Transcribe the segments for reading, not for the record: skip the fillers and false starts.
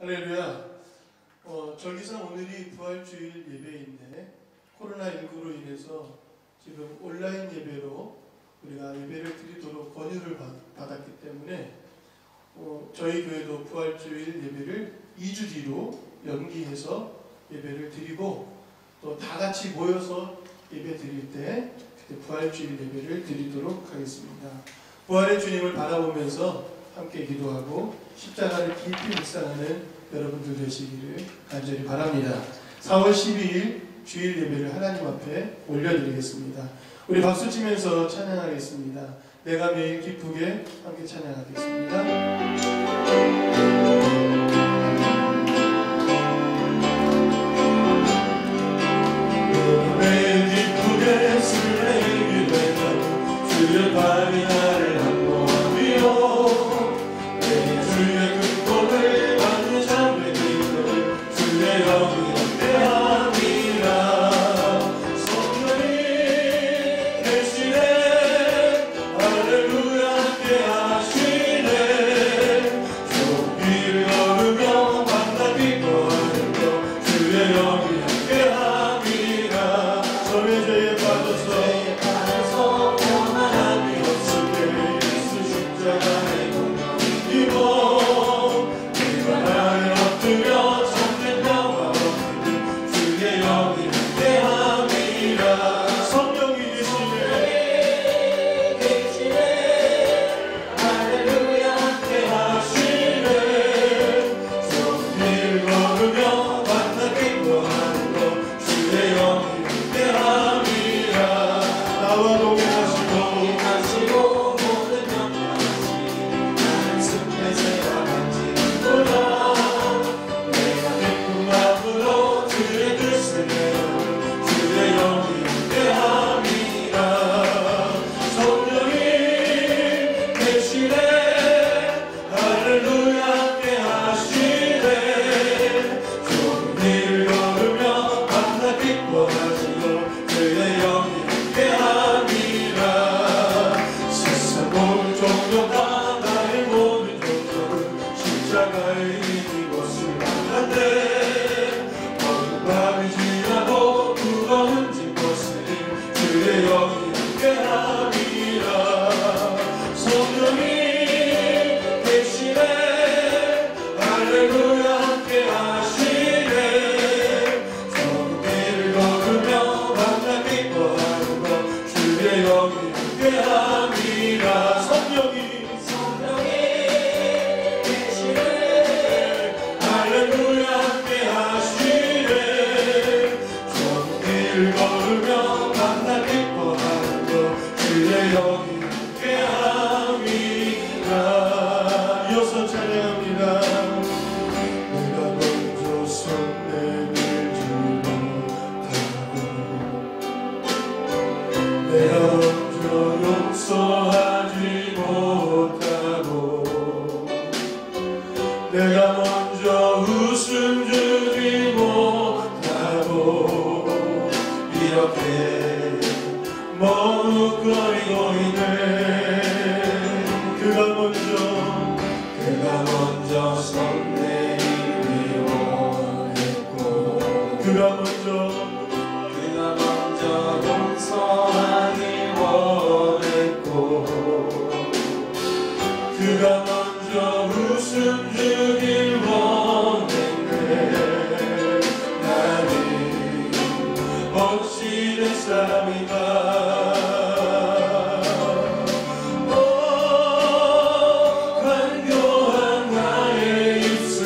할렐루야. 절기상 오늘이 부활주일 예배인데 코로나19로 인해서 지금 온라인 예배로 우리가 예배를 드리도록 권유를 받았기 때문에 저희 교회도 부활주일 예배를 2주 뒤로 연기해서 예배를 드리고 또 다 같이 모여서 예배 드릴 때 그때 부활주일 예배를 드리도록 하겠습니다. 부활의 주님을 바라보면서 함께 기도하고 십자가를 깊이 묵상하는 여러분들 되시기를 간절히 바랍니다. 4월 12일 주일 예배를 하나님 앞에 올려드리겠습니다. 우리 박수 치면서 찬양하겠습니다. 내가 매일 기쁘게 함께 찬양하겠습니다. 매일 기쁘게 술래 기도하고 주의 발이 나를 안보하며 주의 극복을 받는 참된 기도 주의 영이 함께함이라. 성령이 계시네 할렐루야 함께하시네. 종기를 걸으며 만나 기뻐하는 것 주의 영이 함께함이라. 저의 죄에 빠져서 평안함이 없을게 예수 십자가에 공로를 입어 네가 나를 엎드려 참된 평화 얻는 주의 영이 함께함이라. 성령이 계시네 할렐루야 함께하시네. 종기를 걸으며 만나 기뻐하는 것 주의 영이 함께함이라. 나와 동행하시고 모든 영광하시니 나는 숲의 새와 같이구나. 내가 기쁜 마음으로 주의 뜻을 내어 주의 영이 함께함이라. 성령이 계시네 할렐루야 함께하시네. 좋은 일을 걸으며 만나 기뻐하시고 주의 영이 함께함이라. 세상 모든 종교가 나의 모든 종교를 십자가에 이곳을 만났네. 어느 밤이 지나고 두어 흠진 곳을 주의 영이 함께함이라. 성령이 계시네 할렐루야 함께하시네. 좋은 길을 걸으며 만나 기뻐하는 것 주의 영이 함께함이라. 성령이 계시네 할렐루야 함께하시네. 좋은 길을 걸으며 만나 기뻐하는 것 주의 영이 함께함이라. 이어서 찬양합니다. 내가 먼저 손 내밀지 못하고 내가 먼저 용서하지 못하고 내가 먼저 웃음 주지 못하고 이렇게 머뭇거리고 있네. 그가 먼저 손 내밀기 원했고 그가 먼저 용서하기 원했고 그가 먼저 웃음 주길 원했네. 나는 어찌 된 사람인가. 간교한 나의 입술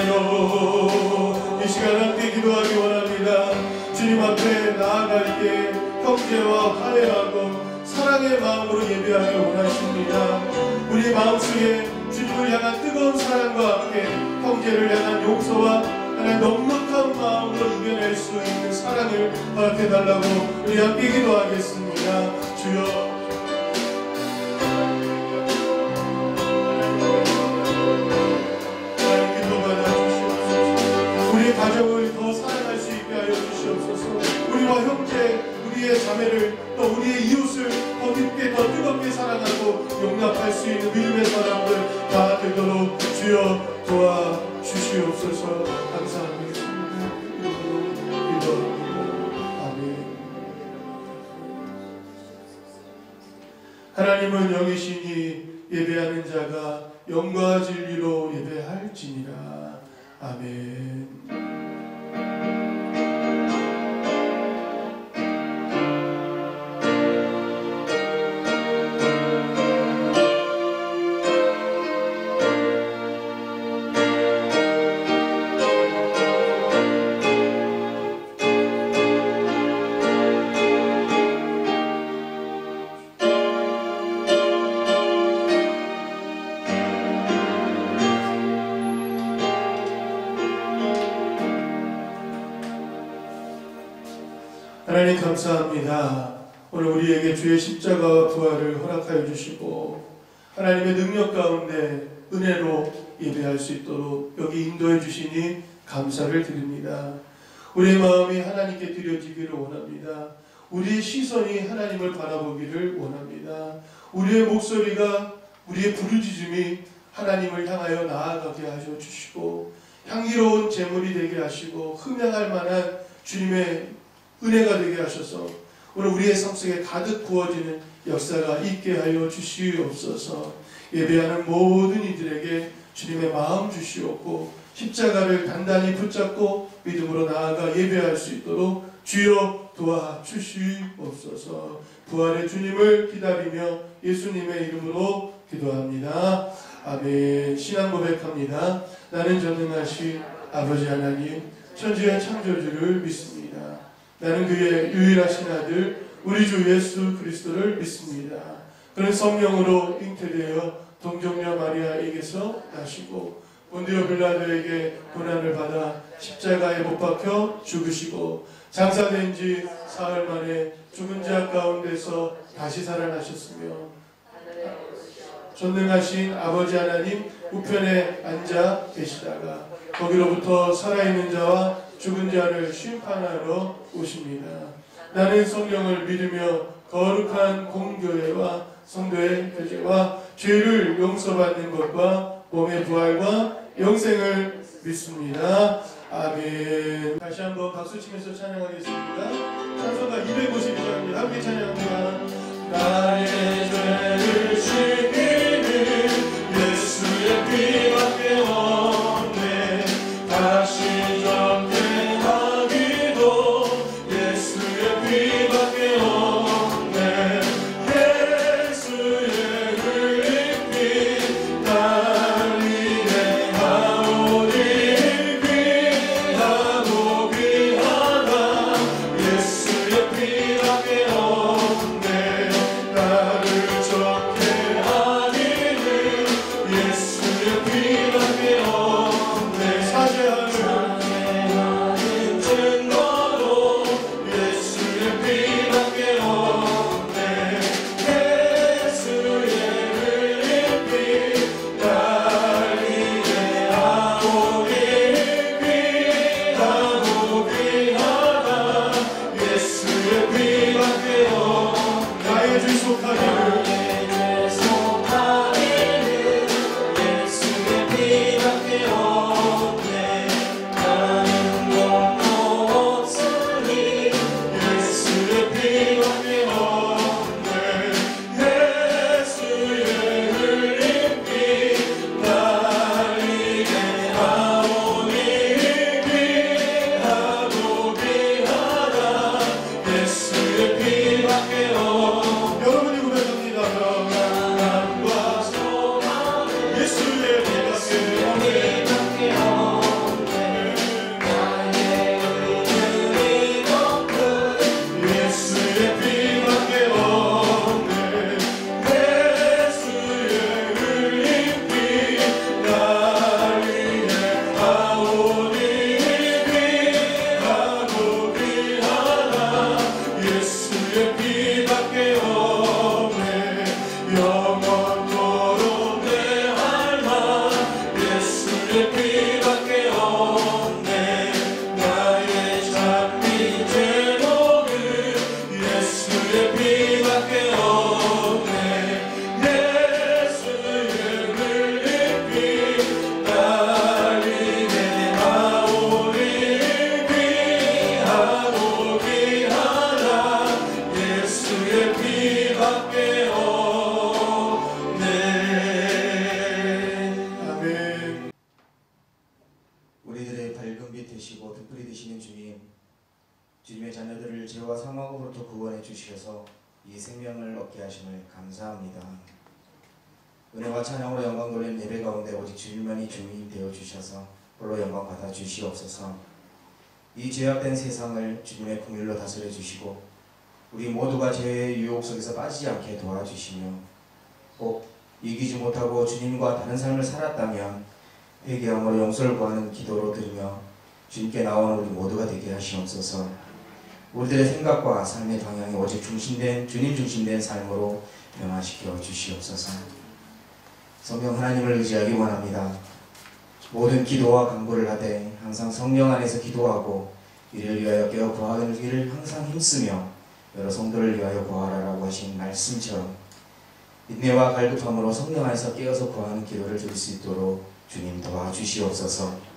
인하여 이 시간 함께 기도하기 원합니다. 주님 앞에 나아갈 때 형제와 화해하고 사랑의 마음으로 예배하기 원하십니다. 우리 마음속에 주님을 향한 뜨거운 사랑과 함께 형제를 향한 용서와 넉넉한 마음으로 이겨낼 수 있는 사랑을 허락해달라고 우리 함께 기도하겠습니다. 주여, 가정을 더 사랑할 수 있게 하여 주시옵소서. 우리와 형제, 우리의 자매를 또 우리의 이웃을 더 깊게 더 뜨겁게 사랑하고 용납할 수 있는 믿음의 사람들 다 되도록 주여 도와주시옵소서. 감사합니다. 기도합니다. 아멘. 하나님은 영이시니 예배하는 자가 영과 진리로 예배할지니라. 아멘. 하나님 감사합니다. 오늘 우리에게 주의 십자가와 부활을 허락하여 주시고 하나님의 능력 가운데 은혜로 예배할 수 있도록 여기 인도해 주시니 감사를 드립니다. 우리의 마음이 하나님께 드려지기를 원합니다. 우리의 시선이 하나님을 바라보기를 원합니다. 우리의 목소리가, 우리의 부르짖음이 하나님을 향하여 나아가게 하셔 주시고 향기로운 제물이 되게 하시고 흠양할 만한 주님의 은혜가 되게 하셔서 오늘 우리의 삶 속에 가득 부어지는 역사가 있게 하여 주시옵소서. 예배하는 모든 이들에게 주님의 마음 주시옵고 십자가를 단단히 붙잡고 믿음으로 나아가 예배할 수 있도록 주여 도와주시옵소서. 부활의 주님을 기다리며 예수님의 이름으로 기도합니다. 아멘. 신앙 고백합니다. 나는 전능하신 아버지 하나님 천지의 창조주를 믿습니다. 나는 그의 유일하신 아들 우리 주 예수 그리스도를 믿습니다. 그는 성령으로 잉태되어 동정녀 마리아에게서 나시고 본디오 빌라도에게 고난을 받아 십자가에 못 박혀 죽으시고 장사된 지 사흘 만에 죽은 자 가운데서 다시 살아나셨으며 전능하신 아버지 하나님 우편에 앉아 계시다가 거기로부터 살아있는 자와 죽은 자를 심판하러 오십니다. 나는 성령을 믿으며 거룩한 공교회와 성도의 교제와 죄를 용서받는 것과 몸의 부활과 영생을 믿습니다. 아멘. 다시 한번 박수치면서 찬양하겠습니다. 찬송가 252장입니다. 함께 찬양합니다. 나의 죄를 씻기는 예수의 피밖에 없네. 다시 예수의 피밖에 피밖에 없네. 나의 장미 제목은 예수의 피밖에 없네. 예수의 흘린 피 달리네. 아오리 귀하고 귀하다. 예수의 피밖에 없네. 아멘. 우리들의 밝은 빛 되시고 등불이 되시는 주님, 주님의 자녀들을 죄와 사망으로부터 구원해 주시어서 이 생명을 얻게 하심을 감사합니다. 은혜와 찬양으로 영광 돌리는 예배 가운데 오직 주님만이 주인 되어 주셔서 홀로 영광 받아 주시옵소서. 이 죄악된 세상을 주님의 긍휼로 다스려 주시고 우리 모두가 죄의 유혹 속에서 빠지지 않게 도와주시며 꼭 이기지 못하고 주님과 다른 삶을 살았다면 회개함으로 용서를 구하는 기도로 드리며 주님께 나오는 우리 모두가 되게 하시옵소서. 우리들의 생각과 삶의 방향이 오직 중심된 주님 중심된 삶으로 변화시켜 주시옵소서. 성령 하나님을 의지하기 원합니다. 모든 기도와 간구를 하되 항상 성령 안에서 기도하고 이를 위하여 깨어 구하기를 항상 힘쓰며 여러 성도를 위하여 구하라라고 하신 말씀처럼 인내와 갈급함으로 성령 안에서 깨어서 구하는 기도를 드릴 수 있도록 주님 도와주시옵소서.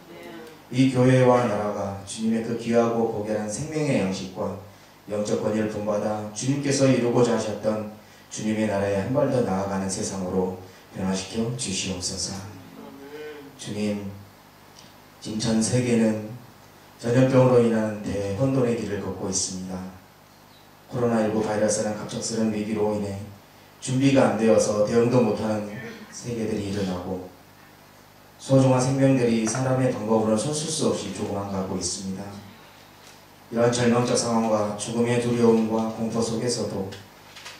이 교회와 나라가 주님의 그 귀하고 고귀한 생명의 양식과 영적 권위를 본받아 주님께서 이루고자 하셨던 주님의 나라에 한 발 더 나아가는 세상으로 변화시켜 주시옵소서. 주님, 지금 전 세계는 전염병으로 인한 대혼돈의 길을 걷고 있습니다. 코로나19 바이러스라는 갑작스러운 위기로 인해 준비가 안 되어서 대응도 못하는 세계들이 일어나고 소중한 생명들이 사람의 방법으로는 손쓸 수 없이 죽어가고 있습니다. 이러한 절망적 상황과 죽음의 두려움과 공포 속에서도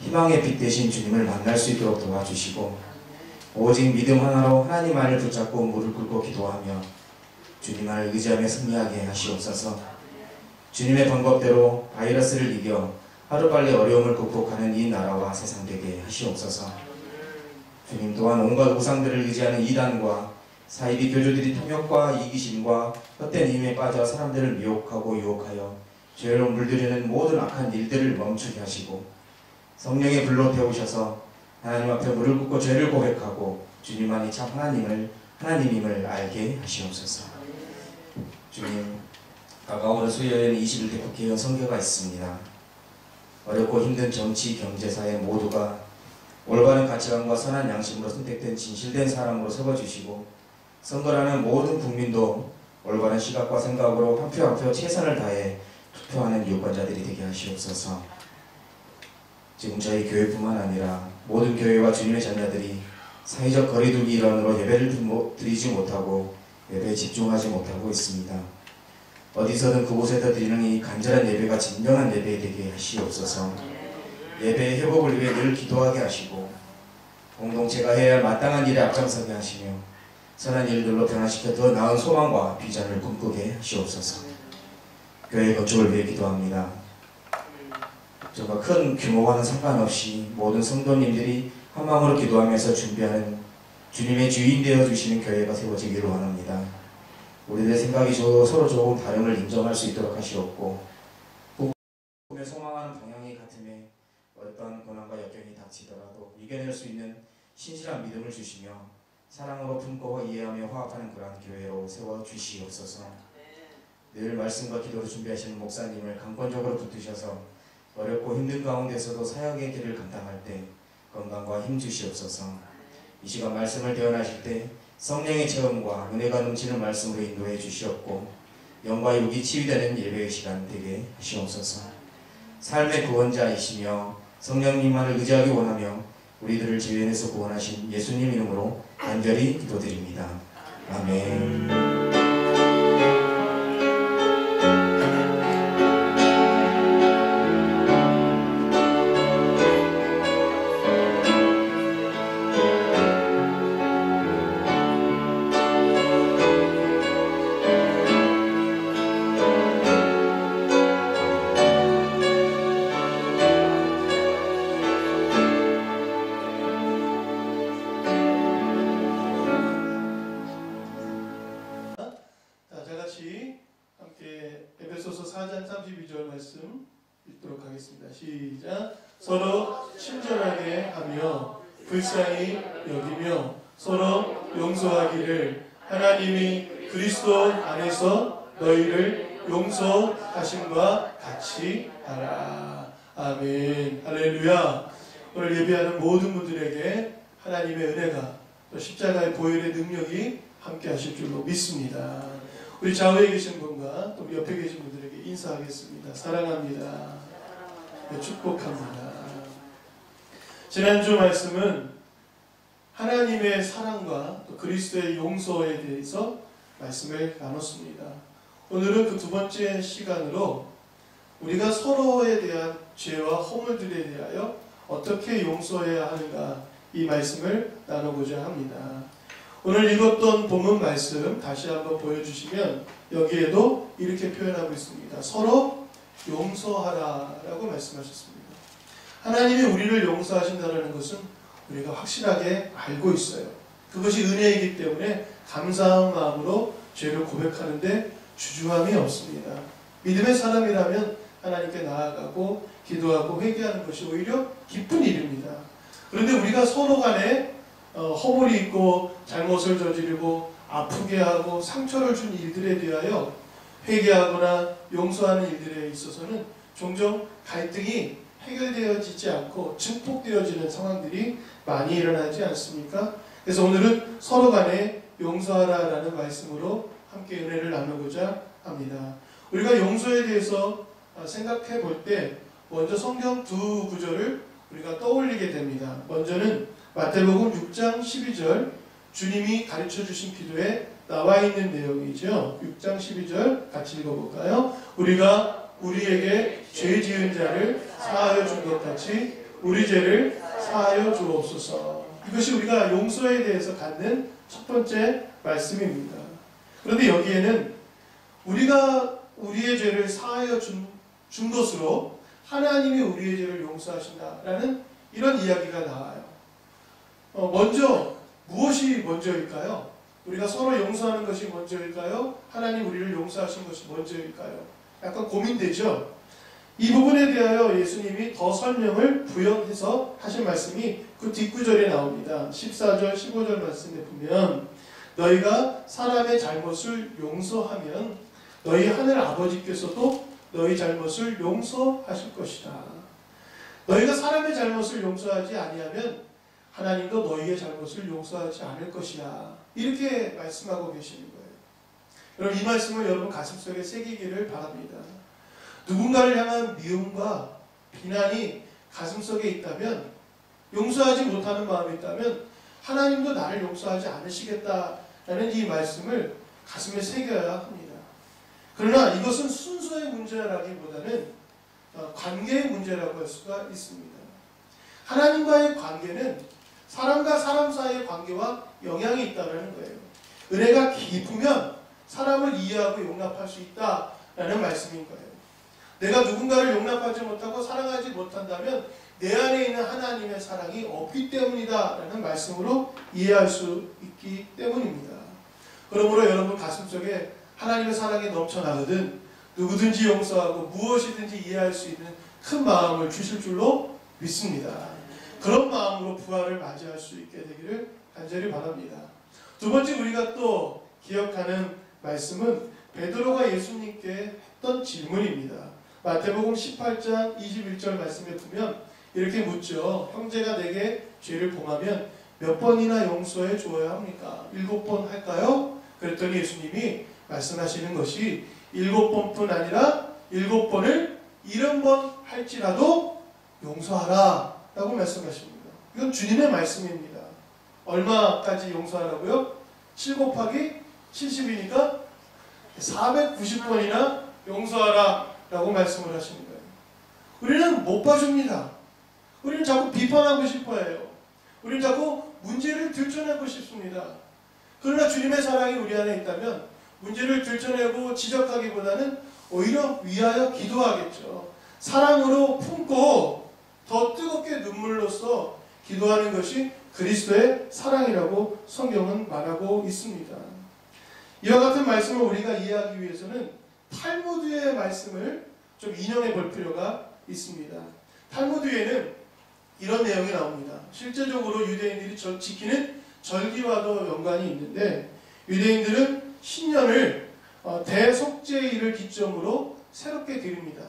희망의 빛 되신 주님을 만날 수 있도록 도와주시고 오직 믿음 하나로 하나님만을 붙잡고 무릎 꿇고 기도하며 주님만을 의지하며 승리하게 하시옵소서. 주님의 방법대로 바이러스를 이겨 하루빨리 어려움을 극복하는 이 나라와 세상 되게 하시옵소서. 주님 또한 온갖 우상들을 의지하는 이단과 사이비 교주들이 탐욕과 이기심과 헛된 힘에 빠져 사람들을 미혹하고 유혹하여 죄로 물들이는 모든 악한 일들을 멈추게 하시고 성령의 불로 태우셔서 하나님 앞에 무릎 꿇고 죄를 고백하고 주님만이 참 하나님임을 알게 하시옵소서. 주님, 다가오는 수요일 20일 대국회의원 선거가 있습니다. 어렵고 힘든 정치, 경제, 사회 모두가 올바른 가치관과 선한 양심으로 선택된 진실된 사람으로 세워주시고 선거라는 모든 국민도 올바른 시각과 생각으로 한 표 한 표 최선을 다해 투표하는 유권자들이 되게 하시옵소서. 지금 저희 교회뿐만 아니라 모든 교회와 주님의 자녀들이 사회적 거리두기 일환으로 예배를 드리지 못하고 예배에 집중하지 못하고 있습니다. 어디서든 그곳에서 드리는 이 간절한 예배가 진정한 예배 되게 하시옵소서. 예배의 회복을 위해 늘 기도하게 하시고 공동체가 해야 할 마땅한 일에 앞장서게 하시며 선한 일들로 변화시켜 더 나은 소망과 비전을 꿈꾸게 하시옵소서. 교회 건축을 위해 기도합니다. 정말 큰 규모와는 상관없이 모든 성도님들이 한 마음으로 기도하면서 준비하는 주님의 주인 되어 주시는 교회가 세워지기를 원합니다. 우리들의 생각이 서로 조금 다름을 인정할 수 있도록 하시옵고 꿈에 소망하는 방향이 같음에 어떤 고난과 역경이 닥치더라도 이겨낼 수 있는 신실한 믿음을 주시며 사랑으로 품고 이해하며 화합하는 그러한 교회로 세워주시옵소서. 늘 말씀과 기도로 준비하시는 목사님을 강권적으로 붙드셔서 어렵고 힘든 가운데서도 사역의 길을 감당할 때 건강과 힘 주시옵소서. 이 시간 말씀을 대언하실 때 성령의 체험과 은혜가 넘치는 말씀으로 인도해 주시옵고 영과 육이 치유되는 예배의 시간 되게 하시옵소서. 삶의 구원자이시며 성령님만을 의지하기 원하며 우리들을 죄인에서 구원하신 예수님 이름으로 간절히 기도드립니다. 아멘. 4장 32절 말씀 읽도록 하겠습니다. 시작. 서로 친절하게 하며 불쌍히 여기며 서로 용서하기를 하나님이 그리스도 안에서 너희를 용서하심과 같이 하라. 아멘. 할렐루야. 오늘 예배하는 모든 분들에게 하나님의 은혜가 또 십자가의 보혈의 능력이 함께 하실 줄로 믿습니다. 우리 좌우에 계신 분과 또 우리 옆에 계신 분들에게 인사하겠습니다. 사랑합니다. 네, 축복합니다. 지난주 말씀은 하나님의 사랑과 또 그리스도의 용서에 대해서 말씀을 나눴습니다. 오늘은 그 두 번째 시간으로 우리가 서로에 대한 죄와 허물들에 대하여 어떻게 용서해야 하는가 이 말씀을 나누고자 합니다. 오늘 읽었던 본문 말씀 다시 한번 보여주시면 여기에도 이렇게 표현하고 있습니다. 서로 용서하라 라고 말씀하셨습니다. 하나님이 우리를 용서하신다는 것은 우리가 확실하게 알고 있어요. 그것이 은혜이기 때문에 감사한 마음으로 죄를 고백하는데 주저함이 없습니다. 믿음의 사람이라면 하나님께 나아가고 기도하고 회개하는 것이 오히려 기쁜 일입니다. 그런데 우리가 서로 간에 허물이 있고 잘못을 저지르고 아프게 하고 상처를 준 일들에 대하여 회개하거나 용서하는 일들에 있어서는 종종 갈등이 해결되어지지 않고 증폭되어지는 상황들이 많이 일어나지 않습니까? 그래서 오늘은 서로 간에 용서하라라는 말씀으로 함께 은혜를 나누고자 합니다. 우리가 용서에 대해서 생각해 볼 때 먼저 성경 두 구절을 우리가 떠올리게 됩니다. 먼저는 마태복음 6장 12절 주님이 가르쳐 주신 기도에 나와 있는 내용이죠. 6장 12절 같이 읽어볼까요? 우리가 우리에게 죄 지은 자를 사하여 준 것 같이 우리 죄를 사하여 주옵소서. 이것이 우리가 용서에 대해서 갖는 첫 번째 말씀입니다. 그런데 여기에는 우리가 우리의 죄를 사하여 준 것으로 하나님이 우리의 죄를 용서하신다라는 이런 이야기가 나와요. 먼저 무엇이 먼저일까요? 우리가 서로 용서하는 것이 먼저일까요? 하나님 우리를 용서하신 것이 먼저일까요? 약간 고민되죠? 이 부분에 대하여 예수님이 더 설명을 부연해서 하신 말씀이 그 뒷구절에 나옵니다. 14절 15절 말씀에 보면 너희가 사람의 잘못을 용서하면 너희 하늘 아버지께서도 너희 잘못을 용서하실 것이다. 너희가 사람의 잘못을 용서하지 아니하면 하나님도 너희의 잘못을 용서하지 않을 것이야. 이렇게 말씀하고 계시는 거예요. 여러분 이 말씀을 여러분 가슴속에 새기기를 바랍니다. 누군가를 향한 미움과 비난이 가슴속에 있다면 용서하지 못하는 마음이 있다면 하나님도 나를 용서하지 않으시겠다라는 이 말씀을 가슴에 새겨야 합니다. 그러나 이것은 순서의 문제라기보다는 관계의 문제라고 할 수가 있습니다. 하나님과의 관계는 사람과 사람 사이의 관계와 영향이 있다는 거예요. 은혜가 깊으면 사람을 이해하고 용납할 수 있다라는 말씀인 거예요. 내가 누군가를 용납하지 못하고 사랑하지 못한다면 내 안에 있는 하나님의 사랑이 없기 때문이다 라는 말씀으로 이해할 수 있기 때문입니다. 그러므로 여러분 가슴속에 하나님의 사랑이 넘쳐나거든 누구든지 용서하고 무엇이든지 이해할 수 있는 큰 마음을 주실 줄로 믿습니다. 그런 마음으로 부활을 맞이할 수 있게 되기를 간절히 바랍니다. 두 번째 우리가 또 기억하는 말씀은 베드로가 예수님께 했던 질문입니다. 마태복음 18장 21절 말씀에 보면 이렇게 묻죠. 형제가 내게 죄를 범하면 몇 번이나 용서해 주어야 합니까? 7번 할까요? 그랬더니 예수님이 말씀하시는 것이 7번뿐 아니라 7번을 70번 할지라도 용서하라 라고 말씀하십니다. 이건 주님의 말씀입니다. 얼마까지 용서하라고요? 7 곱하기 70이니까 490번이나 용서하라 라고 말씀을 하시는 거예요. 우리는 못 봐줍니다. 우리는 자꾸 비판하고 싶어해요. 우리는 자꾸 문제를 들춰내고 싶습니다. 그러나 주님의 사랑이 우리 안에 있다면 문제를 들춰내고 지적하기보다는 오히려 위하여 기도하겠죠. 사랑으로 품고 더 뜨겁게 눈물로써 기도하는 것이 그리스도의 사랑이라고 성경은 말하고 있습니다. 이와 같은 말씀을 우리가 이해하기 위해서는 탈무드의 말씀을 좀 인용해 볼 필요가 있습니다. 탈무드에는 이런 내용이 나옵니다. 실제적으로 유대인들이 지키는 절기와도 연관이 있는데, 유대인들은 신년을 대속죄일을 기점으로 새롭게 드립니다.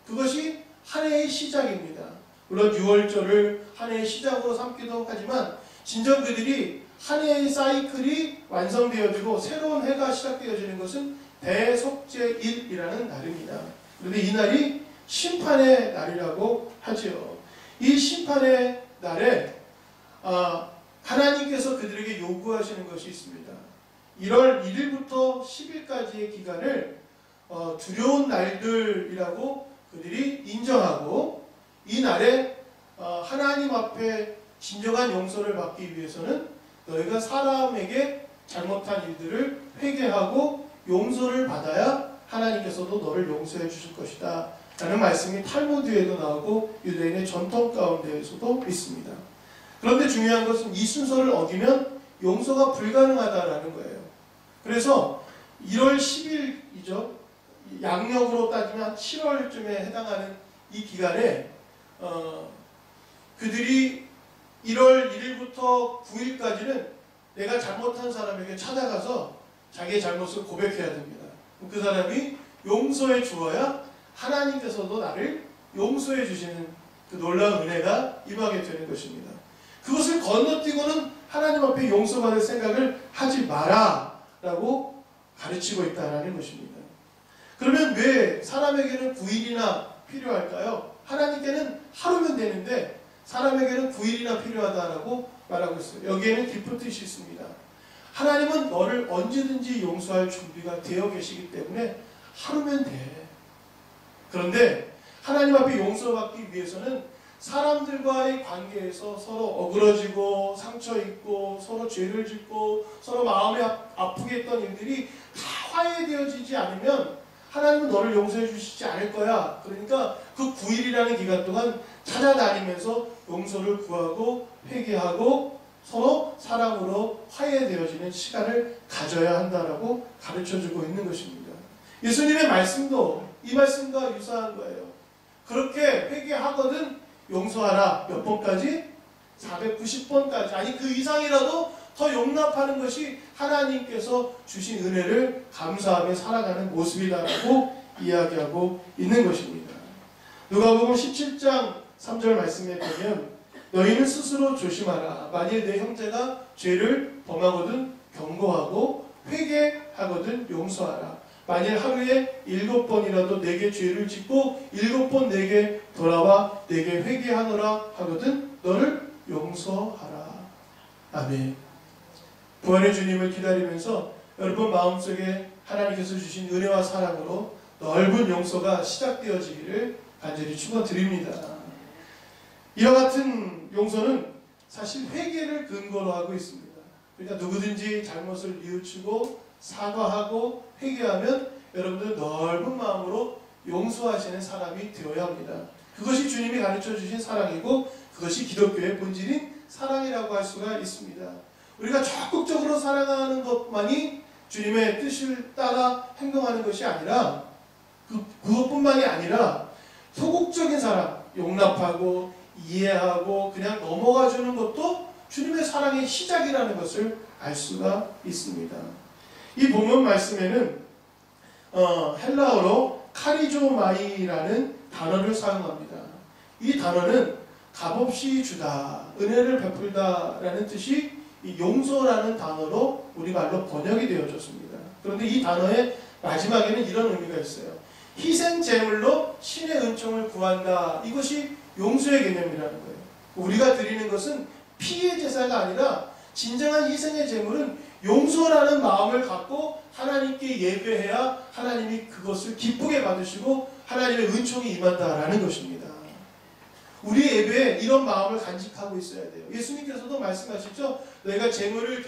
그것이 한 해의 시작입니다. 물론 6월절을 한 해의 시작으로 삼기도 하지만 진정 그들이 한 해의 사이클이 완성되어지고 새로운 해가 시작되어지는 것은 대속죄일이라는 날입니다. 그런데 이 날이 심판의 날이라고 하지요. 이 심판의 날에 하나님께서 그들에게 요구하시는 것이 있습니다. 1월 1일부터 10일까지의 기간을 두려운 날들이라고 그들이 인정하고, 이 날에 하나님 앞에 진정한 용서를 받기 위해서는 너희가 사람에게 잘못한 일들을 회개하고 용서를 받아야 하나님께서도 너를 용서해 주실 것이다 라는 말씀이 탈무드에도 나오고 유대인의 전통 가운데에서도 있습니다. 그런데 중요한 것은 이 순서를 어기면 용서가 불가능하다라는 거예요. 그래서 1월 10일이죠. 양력으로 따지면 7월쯤에 해당하는 이 기간에 그들이 1월 1일부터 9일까지는 내가 잘못한 사람에게 찾아가서 자기의 잘못을 고백해야 됩니다. 그 사람이 용서해 주어야 하나님께서도 나를 용서해 주시는 그 놀라운 은혜가 임하게 되는 것입니다. 그것을 건너뛰고는 하나님 앞에 용서받을 생각을 하지 마라 라고 가르치고 있다는 것입니다. 그러면 왜 사람에게는 9일이나 필요할까요? 하나님께는 하루면 되는데 사람에게는 9일이나 필요하다라고 말하고 있어요. 여기에는 깊은 뜻이 있습니다. 하나님은 너를 언제든지 용서할 준비가 되어 계시기 때문에 하루면 돼. 그런데 하나님 앞에 용서받기 위해서는 사람들과의 관계에서 서로 어그러지고 상처 입고 서로 죄를 짓고 서로 마음이 아프게 했던 일들이 다 화해되어지지 않으면 하나님은 너를 용서해 주시지 않을 거야. 그러니까 그 9일이라는 기간 동안 찾아다니면서 용서를 구하고 회개하고 서로 사랑으로 화해되어지는 시간을 가져야 한다라고 가르쳐주고 있는 것입니다. 예수님의 말씀도 이 말씀과 유사한 거예요. 그렇게 회개하거든 용서하라. 몇 번까지? 490번까지. 아니 그 이상이라도 더 용납하는 것이 하나님께서 주신 은혜를 감사하며 살아가는 모습이다라고 이야기하고 있는 것입니다. 누가복음 17장 3절 말씀에 보면 너희는 스스로 조심하라. 만일 내 형제가 죄를 범하거든 경고하고 회개하거든 용서하라. 만일 하루에 7번이라도 내게 죄를 짓고 7번 내게 돌아와 내게 회개하노라 하거든 너를 용서하라. 아멘. 부활의 주님을 기다리면서 여러분 마음속에 하나님께서 주신 은혜와 사랑으로 넓은 용서가 시작되어지기를 간절히 축원드립니다. 이와 같은 용서는 사실 회개를 근거로 하고 있습니다. 그러니까 누구든지 잘못을 뉘우치고 사과하고 회개하면 여러분들 넓은 마음으로 용서하시는 사람이 되어야 합니다. 그것이 주님이 가르쳐 주신 사랑이고 그것이 기독교의 본질인 사랑이라고 할 수가 있습니다. 우리가 적극적으로 사랑하는 것만이 주님의 뜻을 따라 행동하는 것이 아니라 그것뿐만이 아니라 소극적인 사랑, 용납하고 이해하고 그냥 넘어가 주는 것도 주님의 사랑의 시작이라는 것을 알 수가 있습니다. 이 본문 말씀에는 헬라어로 카리조마이라는 단어를 사용합니다. 이 단어는 값없이 주다, 은혜를 베풀다 라는 뜻이 이 용서라는 단어로 우리말로 번역이 되어졌습니다. 그런데 이 단어의 마지막에는 이런 의미가 있어요. 희생 제물로 신의 은총을 구한다. 이것이 용서의 개념이라는 거예요. 우리가 드리는 것은 피의 제사가 아니라 진정한 희생의 제물은 용서라는 마음을 갖고 하나님께 예배해야 하나님이 그것을 기쁘게 받으시고 하나님의 은총이 임한다라는 것입니다. 우리의 예배에 이런 마음을 간직하고 있어야 돼요. 예수님께서도 말씀하시죠. 너희가 제물을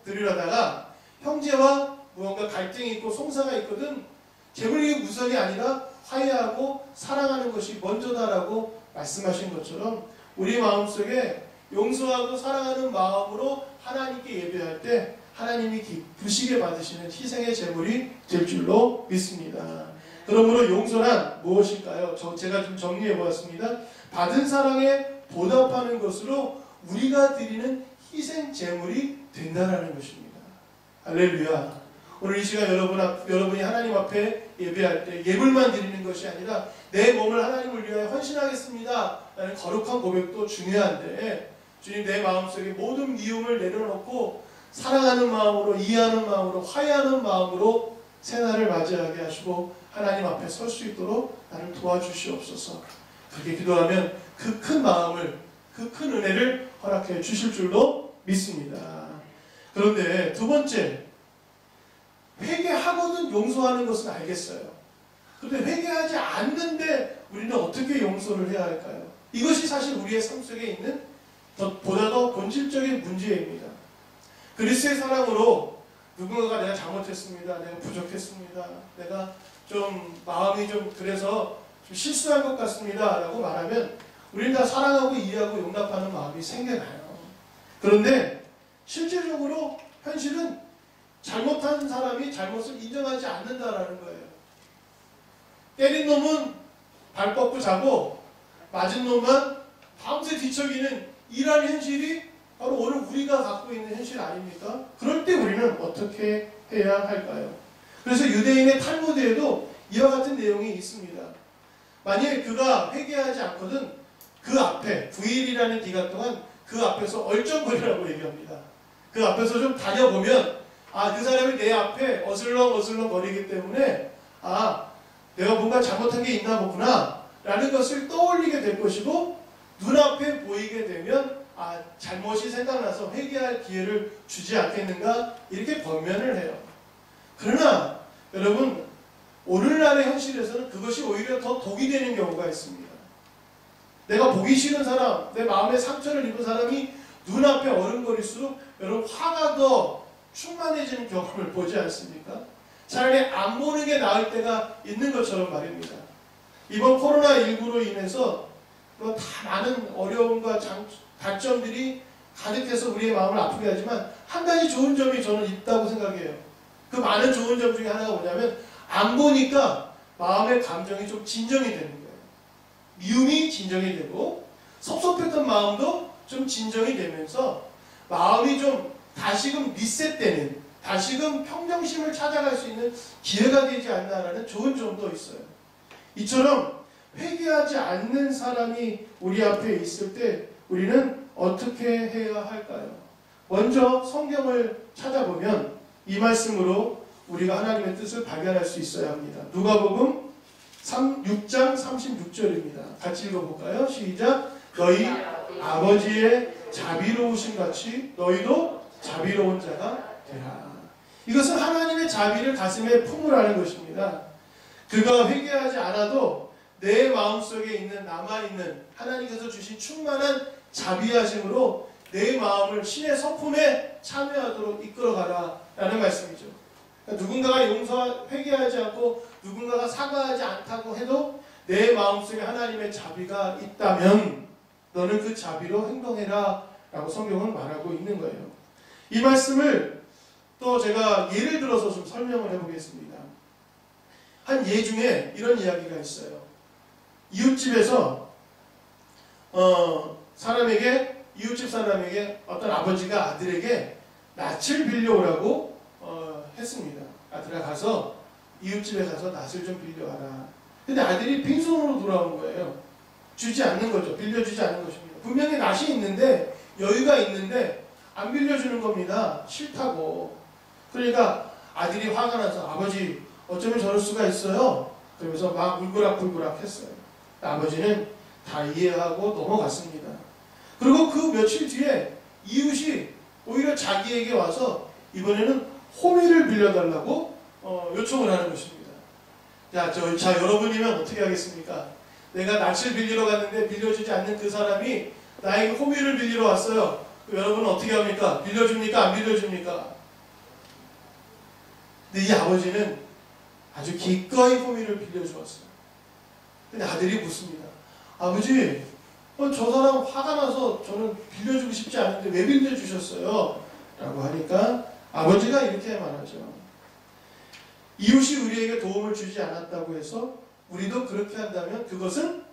드리려다가 형제와 무언가 갈등이 있고 송사가 있거든 제물이 우선이 아니라 화해하고 사랑하는 것이 먼저다라고 말씀하신 것처럼 우리 마음속에 용서하고 사랑하는 마음으로 하나님께 예배할 때 하나님이 기쁘시게 받으시는 희생의 제물이 될 줄로 믿습니다. 그러므로 용서란 무엇일까요? 제가 좀 정리해 보았습니다. 받은 사랑에 보답하는 것으로 우리가 드리는 희생 제물이 된다는 것입니다. 할렐루야. 오늘 이 시간 여러분이 하나님 앞에 예배할 때 예물만 드리는 것이 아니라 내 몸을 하나님을 위하여 헌신하겠습니다 라는 거룩한 고백도 중요한데, 주님 내 마음속에 모든 미움을 내려놓고 사랑하는 마음으로, 이해하는 마음으로, 화해하는 마음으로 새날을 맞이하게 하시고 하나님 앞에 설 수 있도록 나를 도와주시옵소서. 그렇게 기도하면 그 큰 마음을, 그 큰 은혜를 허락해 주실 줄로 믿습니다. 그런데 두 번째, 회개하거든 용서하는 것은 알겠어요. 그런데 회개하지 않는데 우리는 어떻게 용서를 해야 할까요? 이것이 사실 우리의 삶 속에 있는 보다 더 본질적인 문제입니다. 그리스도의 사랑으로 누군가가 내가 잘못했습니다, 내가 부족했습니다, 내가 좀 마음이 좀 그래서 좀 실수한 것 같습니다 라고 말하면 우리는 다 사랑하고 이해하고 용납하는 마음이 생겨나요. 그런데 실제적으로 현실은 잘못한 사람이 잘못을 인정하지 않는다라는 거예요. 때린 놈은 발 뻗고 자고 맞은 놈만 밤새 뒤척이는 이러한 현실이 바로 오늘 우리가 갖고 있는 현실 아닙니까? 그럴 때 우리는 어떻게 해야 할까요? 그래서 유대인의 탈무드에도 이와 같은 내용이 있습니다. 만일 그가 회개하지 않거든 그 앞에 9일이라는 기간 동안 그 앞에서 얼쩡거리라고 얘기합니다. 그 앞에서 좀 다녀보면 그 사람이 내 앞에 어슬렁어슬렁 거리기 때문에 내가 뭔가 잘못한 게 있나 보구나 라는 것을 떠올리게 될 것이고, 눈앞에 보이게 되면 잘못이 생각나서 회개할 기회를 주지 않겠는가 이렇게 권면을 해요. 그러나 여러분, 오늘날의 현실에서는 그것이 오히려 더 독이 되는 경우가 있습니다. 내가 보기 싫은 사람, 내 마음에 상처를 입은 사람이 눈앞에 어른거릴수록 여러분 화가 더 충만해지는 경험을 보지 않습니까? 차라리 안 보는 게 나을 때가 있는 것처럼 말입니다. 이번 코로나19로 인해서 다 많은 어려움과 단점들이 가득해서 우리의 마음을 아프게 하지만 한 가지 좋은 점이 저는 있다고 생각해요. 그 많은 좋은 점 중에 하나가 뭐냐면 안 보니까 마음의 감정이 좀 진정이 되는 거예요. 미움이 진정이 되고 섭섭했던 마음도 좀 진정이 되면서 마음이 좀 다시금 리셋되는, 다시금 평정심을 찾아갈 수 있는 기회가 되지 않나라는 좋은 점도 있어요. 이처럼 회개하지 않는 사람이 우리 앞에 있을 때 우리는 어떻게 해야 할까요? 먼저 성경을 찾아보면 이 말씀으로 우리가 하나님의 뜻을 발견할 수 있어야 합니다. 누가복음 6장 36절입니다. 같이 읽어볼까요? 시작. 너희 아버지의 자비로우신 같이 너희도 자비로운 자가 되라. 이것은 하나님의 자비를 가슴에 품으라는 것입니다. 그가 회개하지 않아도 내 마음속에 있는 남아있는 하나님께서 주신 충만한 자비하심으로 내 마음을 신의 성품에 참여하도록 이끌어가라 라는 말씀이죠. 그러니까 누군가가 회개하지 않고 누군가가 사과하지 않다고 해도 내 마음속에 하나님의 자비가 있다면 너는 그 자비로 행동해라 라고 성경은 말하고 있는 거예요. 이 말씀을 또 제가 예를 들어서 좀 설명을 해보겠습니다. 한 예 중에 이런 이야기가 있어요. 이웃집에서 이웃집 사람에게 어떤 아버지가 아들에게 낯을 빌려오라고 했습니다. 아들아 가서 이웃집에 가서 낯을 좀 빌려와라. 근데 아들이 빈손으로 돌아온 거예요. 주지 않는 거죠. 빌려주지 않는 것입니다. 분명히 낯이 있는데 여유가 있는데 안 빌려주는 겁니다. 싫다고. 그러니까 아들이 화가 나서 아버지 어쩌면 저럴 수가 있어요. 그러면서 막 울그락불그락 했어요. 아버지는 다 이해하고 넘어갔습니다. 그리고 그 며칠 뒤에 이웃이 오히려 자기에게 와서 이번에는 호미를 빌려달라고 요청을 하는 것입니다. 자, 여러분이면 어떻게 하겠습니까? 내가 낯을 빌리러 갔는데 빌려주지 않는 그 사람이 나에게 호미를 빌리러 왔어요. 여러분은 어떻게 합니까? 빌려줍니까? 안 빌려줍니까? 근데 이 아버지는 아주 기꺼이 호미를 빌려주었어요. 근데 아들이 묻습니다. 아버지, 저 사람 화가 나서 저는 빌려주고 싶지 않은데 왜 빌려주셨어요? 라고 하니까 아버지가 이렇게 말하죠. 이웃이 우리에게 도움을 주지 않았다고 해서 우리도 그렇게 한다면 그것은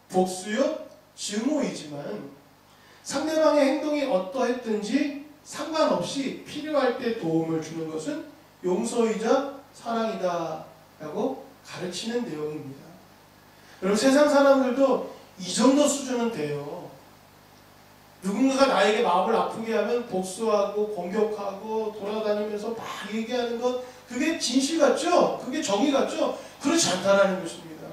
복수요 증오이지만 상대방의 행동이 어떠했든지 상관없이 필요할 때 도움을 주는 것은 용서이자 사랑이다 라고 가르치는 내용입니다. 여러분, 세상 사람들도 이 정도 수준은 돼요. 누군가가 나에게 마음을 아프게 하면 복수하고 공격하고 돌아다니면서 막 얘기하는 것, 그게 진실 같죠? 그게 정의 같죠? 그렇지 않다라는 것입니다.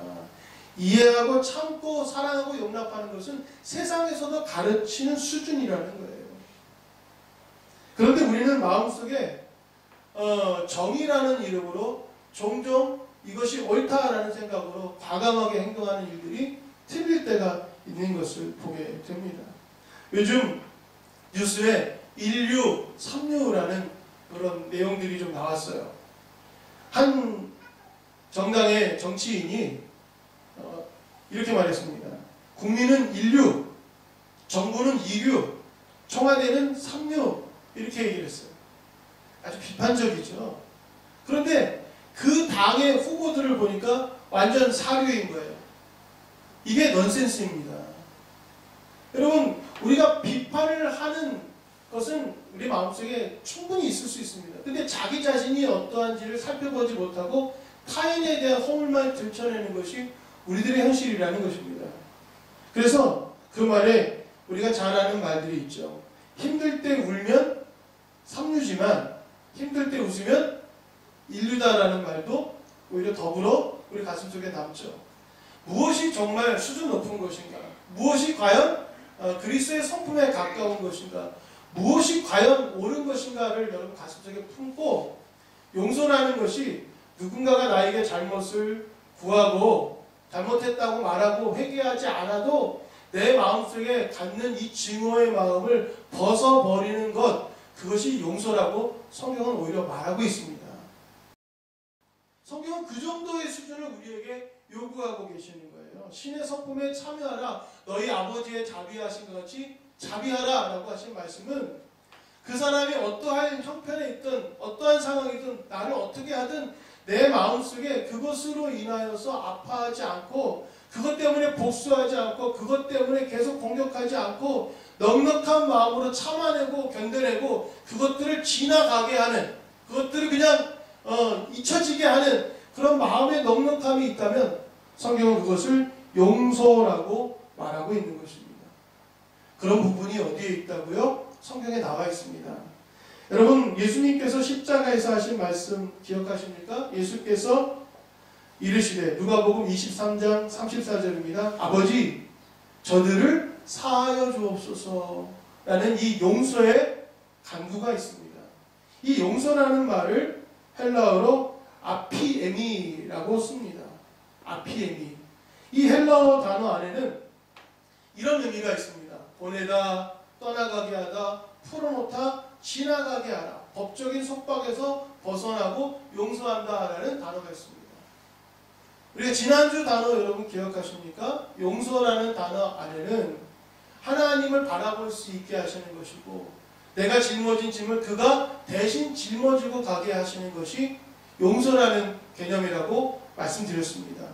이해하고 참고 사랑하고 용납하는 것은 세상에서도 가르치는 수준이라는 거예요. 그런데 우리는 마음속에 정의라는 이름으로 종종 이것이 옳다라는 생각으로 과감하게 행동하는 일들이 틀릴 때가 있는 것을 보게 됩니다. 요즘 뉴스에 인류 삼류라는 그런 내용들이 좀 나왔어요. 한 정당의 정치인이 이렇게 말했습니다. 국민은 인류, 정부는 이류, 청와대는 삼류, 이렇게 얘기를 했어요. 아주 비판적이죠. 그런데 그 당의 후보들을 보니까 완전 사류인 거예요. 이게 넌센스입니다. 여러분, 우리가 비판을 하는 것은 우리 마음속에 충분히 있을 수 있습니다. 근데 자기 자신이 어떠한지를 살펴보지 못하고 타인에 대한 허물만 들춰내는 것이 우리들의 현실이라는 것입니다. 그래서 그 말에 우리가 잘 아는 말들이 있죠. 힘들 때 울면 삼류지만 힘들 때 웃으면 인류다라는 말도 오히려 더불어 우리 가슴속에 남죠. 무엇이 정말 수준 높은 것인가? 무엇이 과연 그리스도의 성품에 가까운 것인가? 무엇이 과연 옳은 것인가를 여러분 가슴속에 품고 용서라는 것이 누군가가 나에게 잘못을 구하고 잘못했다고 말하고 회개하지 않아도 내 마음속에 갖는 이 증오의 마음을 벗어버리는 것, 그것이 용서라고 성경은 오히려 말하고 있습니다. 성경은 그 정도의 수준을 우리에게 요구하고 계시는 거예요. 신의 성품에 참여하라. 너희 아버지의 자비하신 것 같이 자비하라 라고 하신 말씀은 그 사람이 어떠한 형편에 있든 어떠한 상황이든 나를 어떻게 하든 내 마음속에 그것으로 인하여서 아파하지 않고 그것 때문에 복수하지 않고 그것 때문에 계속 공격하지 않고 넉넉한 마음으로 참아내고 견뎌내고 그것들을 지나가게 하는, 그것들을 그냥 잊혀지게 하는 그런 마음의 넉넉함이 있다면 성경은 그것을 용서라고 말하고 있는 것입니다. 그런 부분이 어디에 있다고요? 성경에 나와 있습니다. 여러분, 예수님께서 십자가에서 하신 말씀 기억하십니까? 예수께서 이르시되, 누가복음 23장 34절입니다. 아버지, 저들을 사하여 주옵소서 라는 이 용서의 간구가 있습니다. 이 용서라는 말을 헬라어로 아피에미라고 씁니다. 아피에미. 이 헬라어 단어 안에는 이런 의미가 있습니다. 보내다, 떠나가게 하다, 풀어놓다, 지나가게 하라. 법적인 속박에서 벗어나고 용서한다 라는 단어가 있습니다. 우리가 지난주 단어 여러분 기억하십니까? 용서라는 단어 안에는 하나님을 바라볼 수 있게 하시는 것이고 내가 짊어진 짐을 그가 대신 짊어지고 가게 하시는 것이 용서라는 개념이라고 말씀드렸습니다.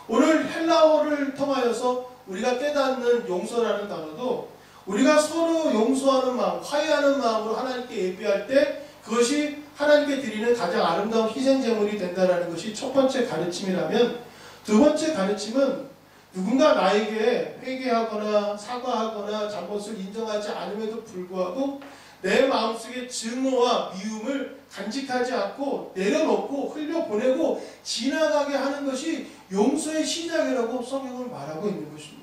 오늘 헬라어를 통하여서 우리가 깨닫는 용서라는 단어도 우리가 서로 용서하는 마음, 화해하는 마음으로 하나님께 예배할 때 그것이 하나님께 드리는 가장 아름다운 희생제물이 된다는 것이 첫 번째 가르침이라면, 두 번째 가르침은 누군가 나에게 회개하거나 사과하거나 잘못을 인정하지 않음에도 불구하고 내 마음속에 증오와 미움을 간직하지 않고 내려놓고 흘려보내고 지나가게 하는 것이 용서의 시작이라고 성경은 말하고 있는 것입니다.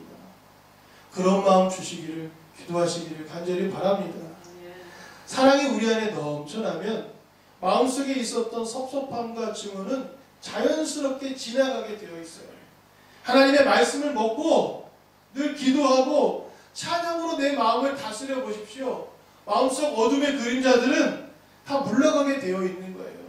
그런 마음 주시기를 기도하시기를 간절히 바랍니다. 사랑이 우리 안에 넘쳐나면 마음속에 있었던 섭섭함과 증오는 자연스럽게 지나가게 되어 있어요. 하나님의 말씀을 먹고 늘 기도하고 찬양으로 내 마음을 다스려 보십시오. 마음속 어둠의 그림자들은 다 물러가게 되어 있는 거예요.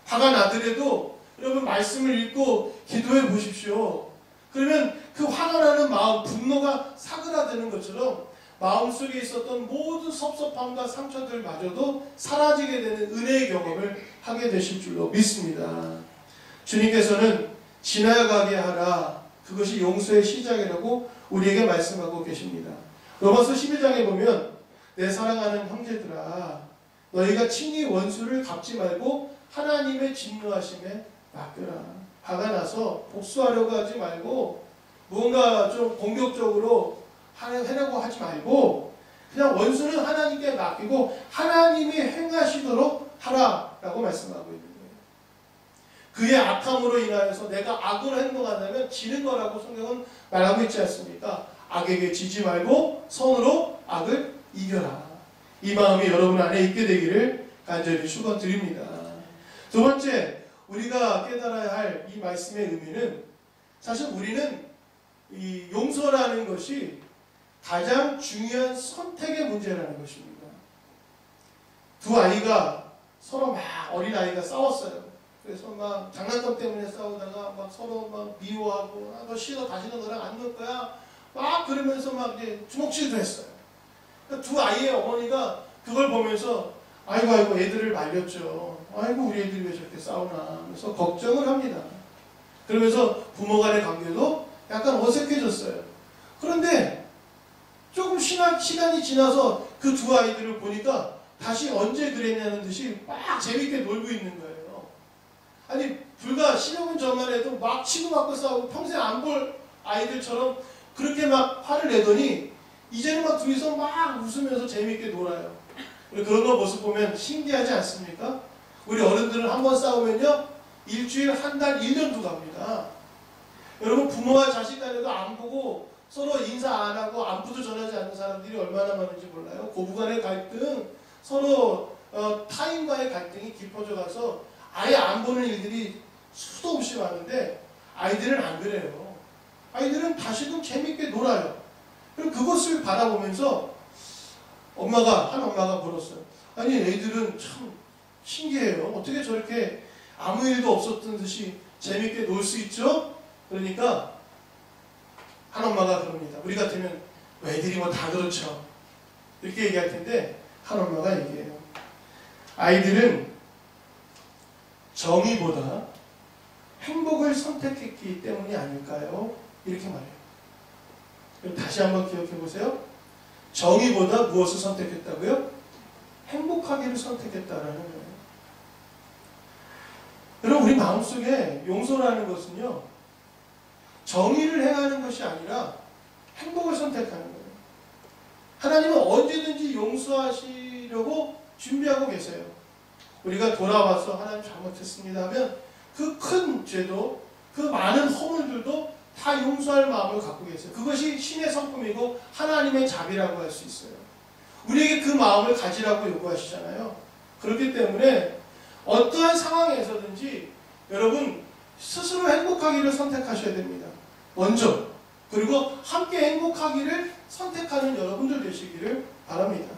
화가 나더라도 여러분 말씀을 읽고 기도해 보십시오. 그러면 그 화가 나는 마음, 분노가 사그라드는 것처럼 마음속에 있었던 모든 섭섭함과 상처들마저도 사라지게 되는 은혜의 경험을 하게 되실 줄로 믿습니다. 주님께서는 지나가게 하라, 그것이 용서의 시작이라고 우리에게 말씀하고 계십니다. 로마서 11장에 보면 내 사랑하는 형제들아 너희가 친히 원수를 갚지 말고 하나님의 진노하심에 맡겨라. 화가 나서 복수하려고 하지 말고 무언가 좀 공격적으로 하려고 하지 말고 그냥 원수는 하나님께 맡기고 하나님이 행하시도록 하라라고 말씀하고 있는 거예요. 그의 악함으로 인하여서 내가 악으로 행동한다면 지는 거라고 성경은 말하고 있지 않습니까? 악에게 지지 말고 선으로 악을 이겨라. 이 마음이 여러분 안에 있게 되기를 간절히 축원드립니다. 두 번째, 우리가 깨달아야 할 이 말씀의 의미는 사실 우리는 이 용서라는 것이 가장 중요한 선택의 문제라는 것입니다. 두 아이가 서로 막 어린 아이가 싸웠어요. 그래서 막 장난감 때문에 싸우다가 막 서로 막 미워하고 너 싫어 다시는 너랑 안 놀 거야 막 그러면서 막 이제 주먹질도 했어요. 두 아이의 어머니가 그걸 보면서 아이고 애들을 말렸죠. 아이고 우리 애들이 왜 저렇게 싸우나 하면서 걱정을 합니다. 그러면서 부모 간의 관계도 약간 어색해졌어요. 그런데 조금 시간이 지나서 그 두 아이들을 보니까 다시 언제 그랬냐는 듯이 막 재밌게 놀고 있는 거예요. 아니 불과 10여 분 전만 해도 막 치고받고 싸우고 평생 안 볼 아이들처럼 그렇게 막 화를 내더니 이제는 막 둘이서 막 웃으면서 재밌게 놀아요. 우리 그런 거 모습 보면 신기하지 않습니까? 우리 어른들은 한 번 싸우면요 일주일, 한 달, 1년도 갑니다. 여러분 부모와 자식 간에도 안 보고 서로 인사 안 하고 안부도 전하지 않는 사람들이 얼마나 많은지 몰라요. 고부간의 갈등, 서로 타인과의 갈등이 깊어져 가서 아예 안 보는 일들이 수도 없이 많은데 아이들은 안 그래요. 아이들은 다시금 재밌게 놀아요. 그럼 그것을 바라보면서 한 엄마가 물었어요. 아니 애들은 참 신기해요. 어떻게 저렇게 아무 일도 없었던 듯이 재밌게 놀 수 있죠? 그러니까 한 엄마가 그럽니다. 우리 같으면 애들이 뭐 다 그렇죠. 이렇게 얘기할 텐데 한 엄마가 얘기해요. 아이들은 정의보다 행복을 선택했기 때문이 아닐까요? 이렇게 말해요. 그럼 다시 한번 기억해 보세요. 정의보다 무엇을 선택했다고요? 행복하기를 선택했다라는 거예요. 여러분 우리 마음속에 용서라는 것은요 정의를 행하는 것이 아니라 행복을 선택하는 거예요. 하나님은 언제든지 용서하시려고 준비하고 계세요. 우리가 돌아와서 하나님 잘못했습니다 하면 그 큰 죄도 그 많은 허물들도 다 용서할 마음을 갖고 계세요. 그것이 신의 성품이고 하나님의 자비라고 할 수 있어요. 우리에게 그 마음을 가지라고 요구하시잖아요. 그렇기 때문에 어떠한 상황에서든지 여러분 스스로 행복하기를 선택하셔야 됩니다. 먼저. 그리고 함께 행복하기를 선택하는 여러분들 되시기를 바랍니다.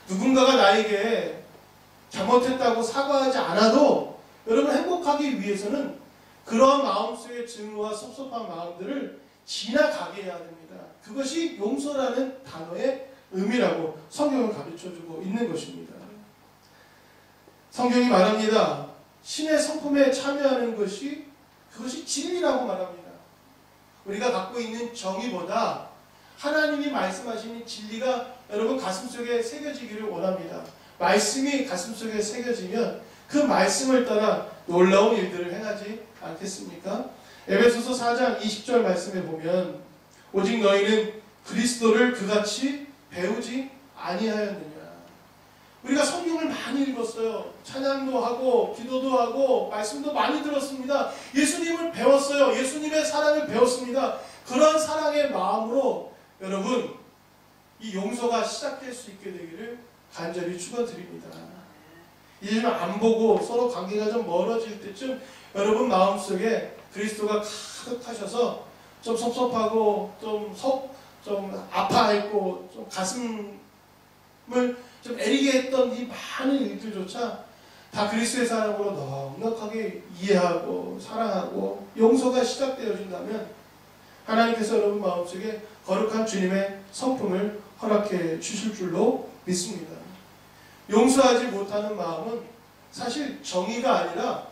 누군가가 나에게 잘못했다고 사과하지 않아도 여러분 행복하기 위해서는 그러한 마음속의 증오와 섭섭한 마음들을 지나가게 해야 됩니다. 그것이 용서라는 단어의 의미라고 성경을 가르쳐주고 있는 것입니다. 성경이 말합니다. 신의 성품에 참여하는 것이 그것이 진리라고 말합니다. 우리가 갖고 있는 정의보다 하나님이 말씀하시는 진리가 여러분 가슴속에 새겨지기를 원합니다. 말씀이 가슴속에 새겨지면 그 말씀을 따라 놀라운 일들을 행하지 않겠습니까? 에베소서 4장 20절 말씀에 보면 오직 너희는 그리스도를 그같이 배우지 아니하였느냐. 우리가 성경을 많이 읽었어요. 찬양도 하고 기도도 하고 말씀도 많이 들었습니다. 예수님을 배웠어요. 예수님의 사랑을 배웠습니다. 그런 사랑의 마음으로 여러분 이 용서가 시작될 수 있게 되기를 간절히 축원드립니다. 이제 좀 안 보고 서로 관계가 좀 멀어질 때쯤 여러분 마음속에 그리스도가 가득하셔서 좀 섭섭하고 좀 아파했고 좀 가슴을 좀 애리게 했던 이 많은 일들조차 다 그리스도의 사랑으로 넉넉하게 이해하고 사랑하고 용서가 시작되어진다면 하나님께서 여러분 마음속에 거룩한 주님의 성품을 허락해 주실 줄로 믿습니다. 용서하지 못하는 마음은 사실 정의가 아니라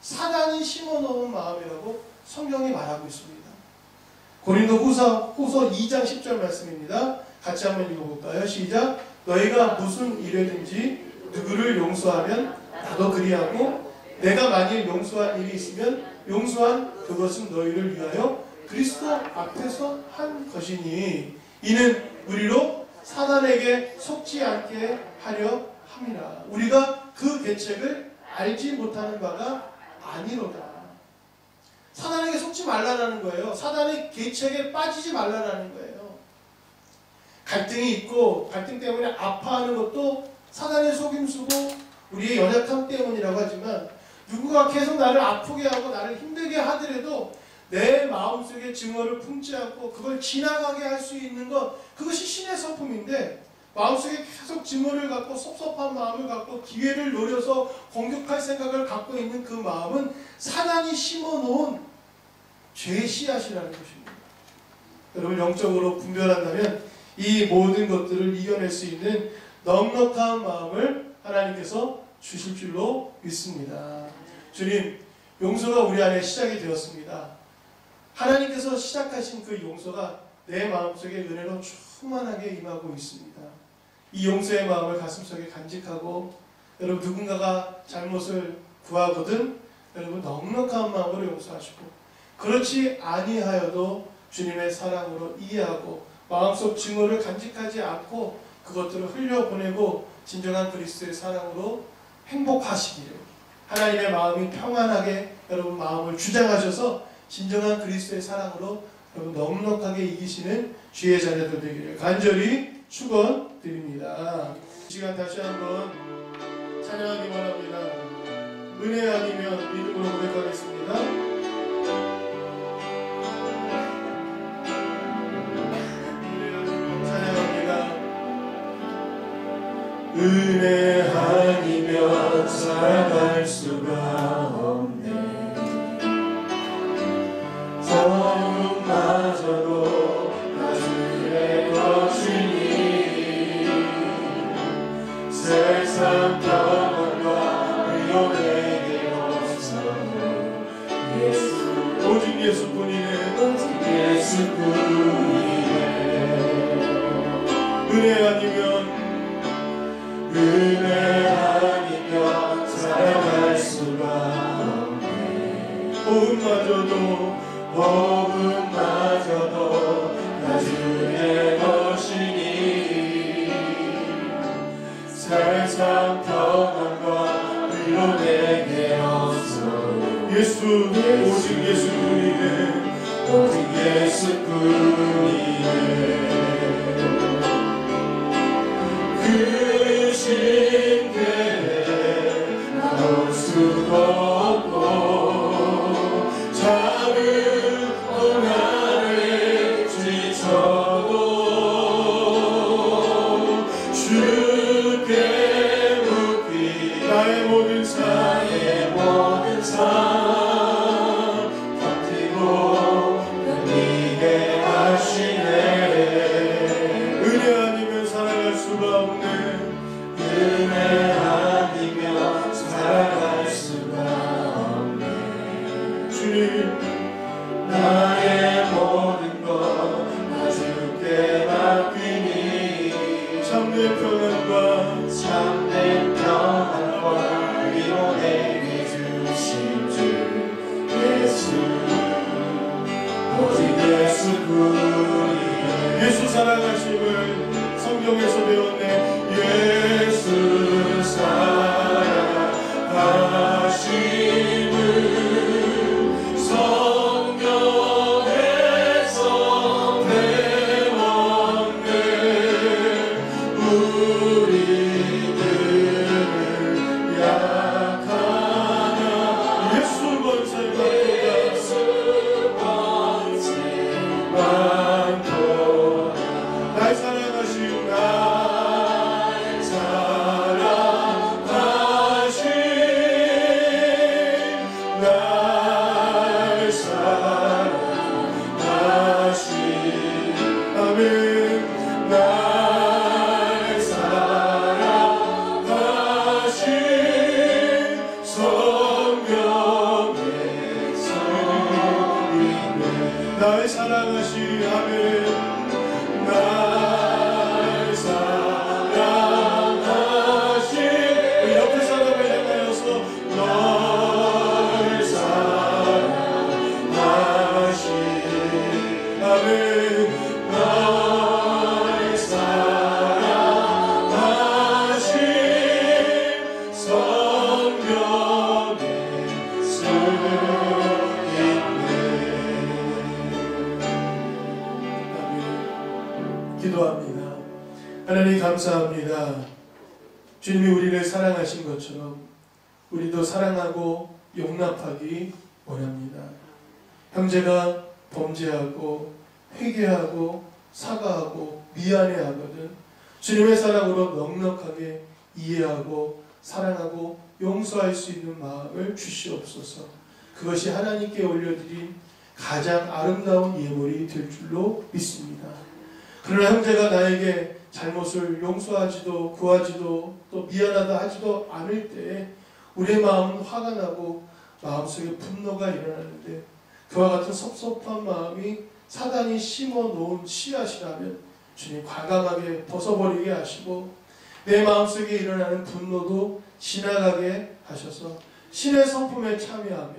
사단이 심어놓은 마음이라고 성경이 말하고 있습니다. 고린도후서 2장 10절 말씀입니다. 같이 한번 읽어볼까요? 시작. 너희가 무슨 일이든지 누구를 용서하면 나도 그리하고 내가 만일 용서한 일이 있으면 용서한 그것은 너희를 위하여 그리스도 앞에서 한 것이니 이는 우리로 사단에게 속지 않게 하려 함이라. 우리가 그 계책을 알지 못하는 바가 아니로다. 사단에게 속지 말라라는 거예요. 사단의 계책에 빠지지 말라라는 거예요. 갈등이 있고 갈등 때문에 아파하는 것도 사단의 속임수고 우리의 연약함 때문이라고 하지만 누구가 계속 나를 아프게 하고 나를 힘들게 하더라도 내 마음속에 증오를 품지 않고 그걸 지나가게 할 수 있는 것, 그것이 신의 성품인데 마음속에 계속 증오를 갖고 섭섭한 마음을 갖고 기회를 노려서 공격할 생각을 갖고 있는 그 마음은 사단이 심어놓은 죄의 씨앗이라는 것입니다. 여러분 영적으로 분별한다면 이 모든 것들을 이겨낼 수 있는 넉넉한 마음을 하나님께서 주실 줄로 믿습니다. 주님, 용서가 우리 안에 시작이 되었습니다. 하나님께서 시작하신 그 용서가 내 마음속에 은혜로 충만하게 임하고 있습니다. 이 용서의 마음을 가슴속에 간직하고 여러분 누군가가 잘못을 구하거든 여러분 넉넉한 마음으로 용서하시고 그렇지 아니하여도 주님의 사랑으로 이해하고 마음속 증오를 간직하지 않고 그것들을 흘려보내고 진정한 그리스도의 사랑으로 행복하시기를 하나님의 마음이 평안하게 여러분 마음을 주장하셔서 진정한 그리스도의 사랑으로 여러분 넉넉하게 이기시는 주의 자녀들 되기를 간절히 축원드립니다. 이 시간 다시 한번 찬양하기 바랍니다. 은혜 아니면 믿음으로 고백하겠습니다. 찬양합니다. 은혜 아니면 살아갈 수가 없네. 사랑마저도 나중에 것이니 세상 평안과 의욕에게 없어 예수 오직 예수뿐이네. 오직 예수뿐이네. 은혜 아니면 살아갈 수가 없네. 복음마저도 나중에 것이니 세상 평안과 의로 내게 없어 예수 오직 예수뿐이네. 오직 예수뿐이네. 그 신께 나올 수가 없고 작은 고난을 지쳐도 주께 묻기 나의 모든 삶 버티고 견디게 하시네. 은혜 아니면 살아갈 수가 없네. 은혜 아니면 살아갈 수가 없네. 주님 나의 모든 것 다 주께 맡기니 참된 평안과 참된 평안과 위로 내게 주신 주 예수 오직 예수뿐이네. 예수 사랑하심을 성경에서 배웠네. 예수 사랑하심을 성경에서 배웠네. 우리들은 약하나 예수 번세 많도다. 많도다. 날 사랑하시오. 날 사랑하시 아멘 날 사랑하시 옆에 사람을 향하여서 날 사랑하시 아멘 날 사랑하시 성령의 수 기도합니다. 하나님 감사합니다. 주님이 우리를 사랑하신 것처럼 우리도 사랑하고 용납하기 원합니다. 형제가 범죄하고 회개하고 사과하고 미안해하거든 주님의 사랑으로 넉넉하게 이해하고 사랑하고 용서할 수 있는 마음을 주시옵소서. 그것이 하나님께 올려드린 가장 아름다운 예물이 될 줄로 믿습니다. 그러나 형제가 나에게 잘못을 용서하지도 구하지도 또 미안하다 하지도 않을 때에 우리의 마음은 화가 나고 마음속에 분노가 일어나는데 그와 같은 섭섭한 마음이 사단이 심어놓은 씨앗이라면 주님 과감하게 벗어버리게 하시고 내 마음속에 일어나는 분노도 지나가게 하셔서 신의 성품에 참여하며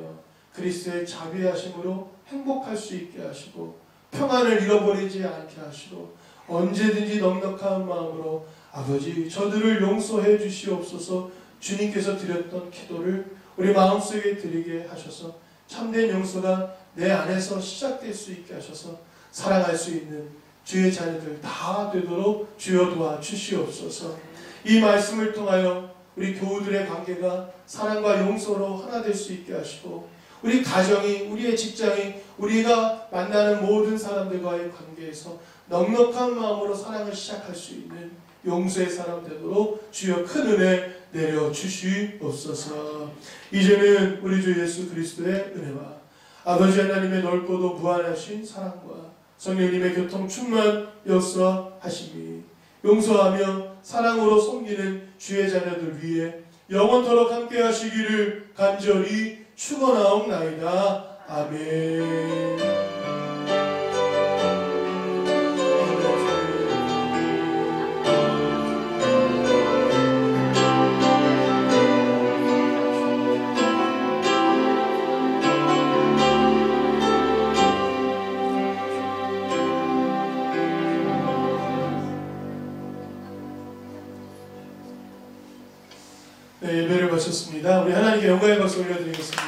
그리스도의 자비하심으로 행복할 수 있게 하시고 평안을 잃어버리지 않게 하시고 언제든지 넉넉한 마음으로 아버지 저들을 용서해 주시옵소서. 주님께서 드렸던 기도를 우리 마음속에 드리게 하셔서 참된 용서가 내 안에서 시작될 수 있게 하셔서 사랑할 수 있는 주의 자녀들 다 되도록 주여 도와주시옵소서. 이 말씀을 통하여 우리 교우들의 관계가 사랑과 용서로 하나 될 수 있게 하시고 우리 가정이 우리의 직장이 우리가 만나는 모든 사람들과의 관계에서 넉넉한 마음으로 사랑을 시작할 수 있는 용서의 사람 되도록 주여 큰 은혜 내려주시옵소서. 이제는 우리 주 예수 그리스도의 은혜와 아버지 하나님의 넓고도 무한하신 사랑과 성령님의 교통 충만 역사하심이 용서하며 사랑으로 섬기는 주의 자녀들 위해 영원토록 함께 하시기를 간절히 축원하옵나이다. 아멘. 네, 예배를 마쳤습니다. 우리 하나님께 영광의 박수 올려드리겠습니다.